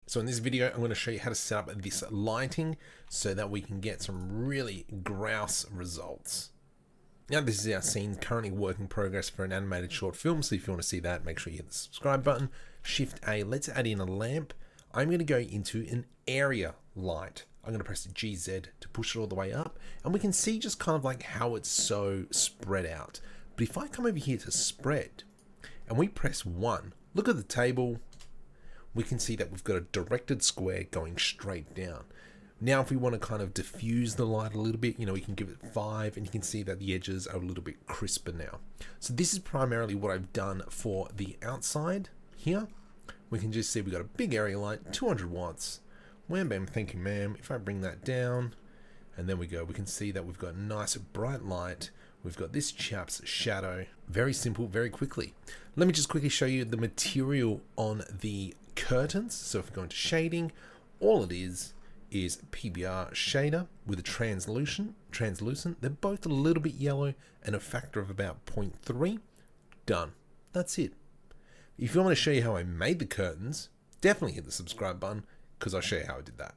So in this video, I'm going to show you how to set up this lighting so that we can get some really grouse results. Now this is our scene, currently work in progress for an animated short film. So if you want to see that, make sure you hit the subscribe button. Shift A, let's add in a lamp. I'm going to go into an area light. I'm going to press GZ to push it all the way up. And we can see just kind of like how it's so spread out. But if I come over here to spread and we press 1, look at the table. We can see that we've got a directed square going straight down. Now if we want to kind of diffuse the light a little bit, we can give it 5 and you can see that the edges are a little bit crisper now. So this is primarily what I've done for the outside here. We can just see we've got a big area light, 200 watts. Wham bam, thank you ma'am. If I bring that down and then we can see that we've got nice bright light. We've got this chap's shadow. Very simple, very quickly. Let me just quickly show you the material on the curtains. So if we go into shading, all it is PBR shader with a translucent. They're both a little bit yellow and a factor of about 0.3. Done. That's it. If you want me to show you how I made the curtains, definitely hit the subscribe button because I'll show you how I did that.